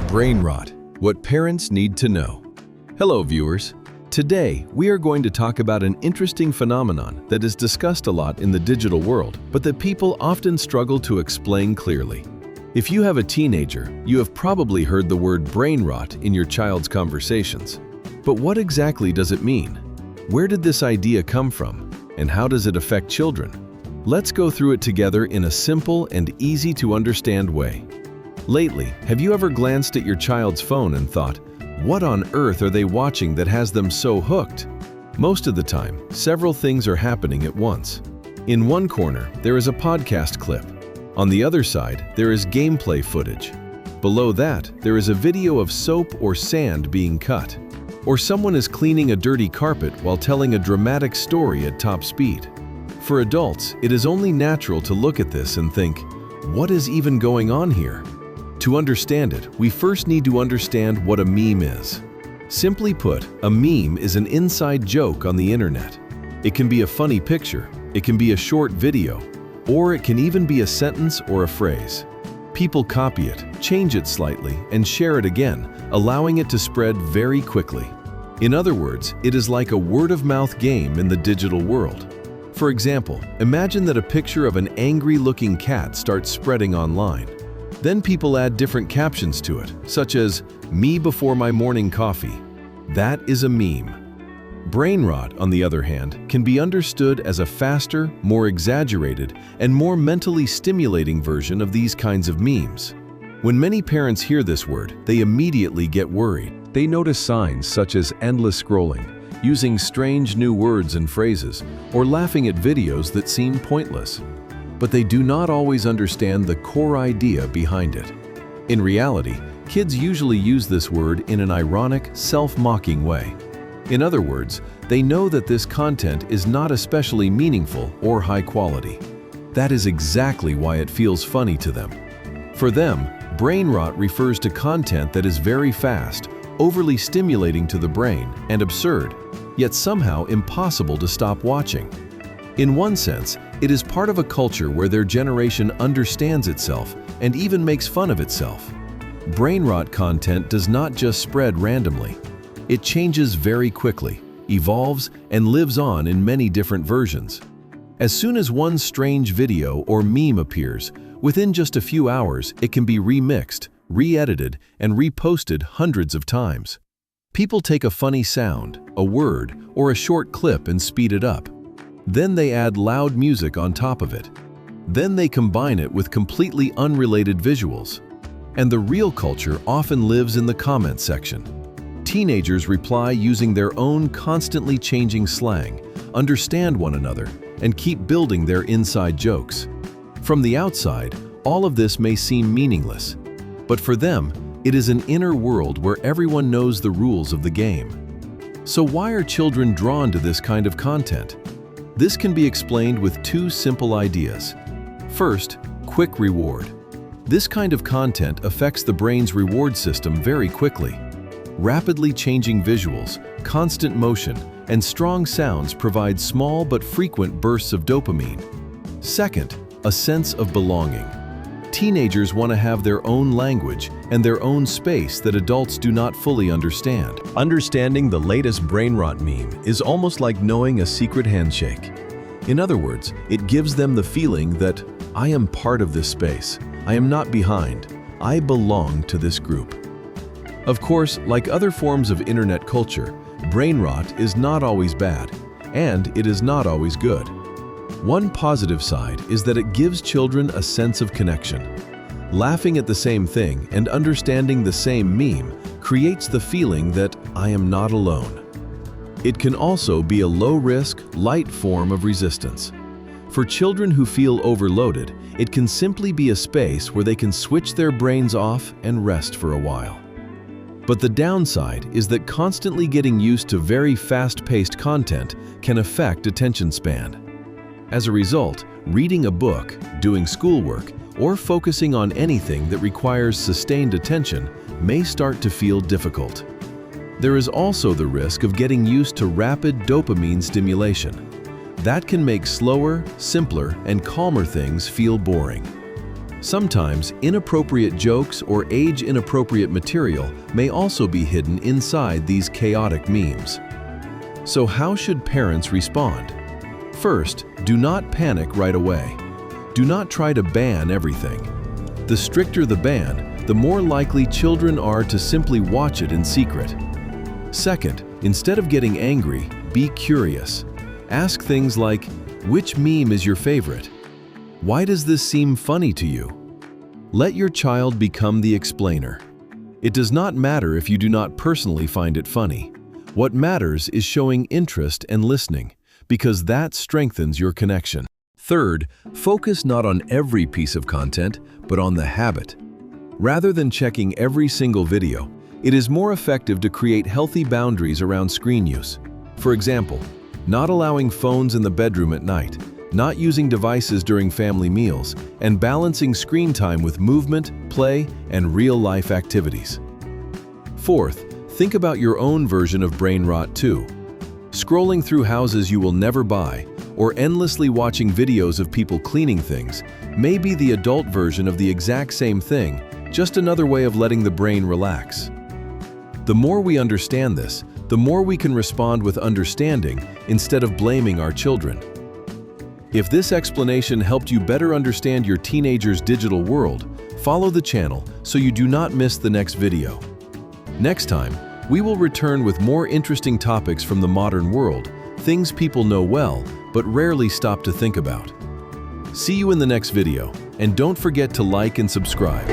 Brainrot, what parents need to know. Hello viewers. Today, we are going to talk about an interesting phenomenon that is discussed a lot in the digital world, but that people often struggle to explain clearly. If you have a teenager, you have probably heard the word brainrot in your child's conversations. But what exactly does it mean? Where did this idea come from? And how does it affect children? Let's go through it together in a simple and easy to understand way. Lately, have you ever glanced at your child's phone and thought, what on earth are they watching that has them so hooked? Most of the time, several things are happening at once. In one corner, there is a podcast clip. On the other side, there is gameplay footage. Below that, there is a video of soap or sand being cut. Or someone is cleaning a dirty carpet while telling a dramatic story at top speed. For adults, it is only natural to look at this and think, what is even going on here? To understand it, we first need to understand what a meme is. Simply put, a meme is an inside joke on the internet. It can be a funny picture, it can be a short video, or it can even be a sentence or a phrase. People copy it, change it slightly, and share it again, allowing it to spread very quickly. In other words, it is like a word-of-mouth game in the digital world. For example, imagine that a picture of an angry-looking cat starts spreading online. Then people add different captions to it, such as, "Me before my morning coffee." That is a meme. Brainrot, on the other hand, can be understood as a faster, more exaggerated, and more mentally stimulating version of these kinds of memes. When many parents hear this word, they immediately get worried. They notice signs such as endless scrolling, using strange new words and phrases, or laughing at videos that seem pointless. But they do not always understand the core idea behind it. In reality, kids usually use this word in an ironic, self-mocking way. In other words, they know that this content is not especially meaningful or high quality. That is exactly why it feels funny to them. For them, brainrot refers to content that is very fast, overly stimulating to the brain, and absurd, yet somehow impossible to stop watching. In one sense, it is part of a culture where their generation understands itself and even makes fun of itself. Brainrot content does not just spread randomly. It changes very quickly, evolves, and lives on in many different versions. As soon as one strange video or meme appears, within just a few hours it can be remixed, re-edited, and reposted hundreds of times. People take a funny sound, a word, or a short clip and speed it up. Then they add loud music on top of it. Then they combine it with completely unrelated visuals. And the real culture often lives in the comment section. Teenagers reply using their own constantly changing slang, understand one another, and keep building their inside jokes. From the outside, all of this may seem meaningless. But for them, it is an inner world where everyone knows the rules of the game. So why are children drawn to this kind of content? This can be explained with two simple ideas. First, quick reward. This kind of content affects the brain's reward system very quickly. Rapidly changing visuals, constant motion, and strong sounds provide small but frequent bursts of dopamine. Second, a sense of belonging. Teenagers want to have their own language and their own space that adults do not fully understand. Understanding the latest brainrot meme is almost like knowing a secret handshake. In other words, it gives them the feeling that, I am part of this space, I am not behind, I belong to this group. Of course, like other forms of internet culture, brainrot is not always bad, and it is not always good. One positive side is that it gives children a sense of connection. Laughing at the same thing and understanding the same meme creates the feeling that I am not alone. It can also be a low-risk, light form of resistance. For children who feel overloaded, it can simply be a space where they can switch their brains off and rest for a while. But the downside is that constantly getting used to very fast-paced content can affect attention span. As a result, reading a book, doing schoolwork, or focusing on anything that requires sustained attention may start to feel difficult. There is also the risk of getting used to rapid dopamine stimulation. That can make slower, simpler, and calmer things feel boring. Sometimes, inappropriate jokes or age-inappropriate material may also be hidden inside these chaotic memes. So how should parents respond? First, do not panic right away. Do not try to ban everything. The stricter the ban, the more likely children are to simply watch it in secret. Second, instead of getting angry, be curious. Ask things like, which meme is your favorite? Why does this seem funny to you? Let your child become the explainer. It does not matter if you do not personally find it funny. What matters is showing interest and listening, because that strengthens your connection. Third, focus not on every piece of content, but on the habit. Rather than checking every single video, it is more effective to create healthy boundaries around screen use. For example, not allowing phones in the bedroom at night, not using devices during family meals, and balancing screen time with movement, play, and real-life activities. Fourth, think about your own version of brain rot too. Scrolling through houses you will never buy, or endlessly watching videos of people cleaning things, may be the adult version of the exact same thing, just another way of letting the brain relax. The more we understand this, the more we can respond with understanding instead of blaming our children. If this explanation helped you better understand your teenager's digital world, follow the channel so you do not miss the next video. Next time, we will return with more interesting topics from the modern world, things people know well, but rarely stop to think about. See you in the next video, and don't forget to like and subscribe.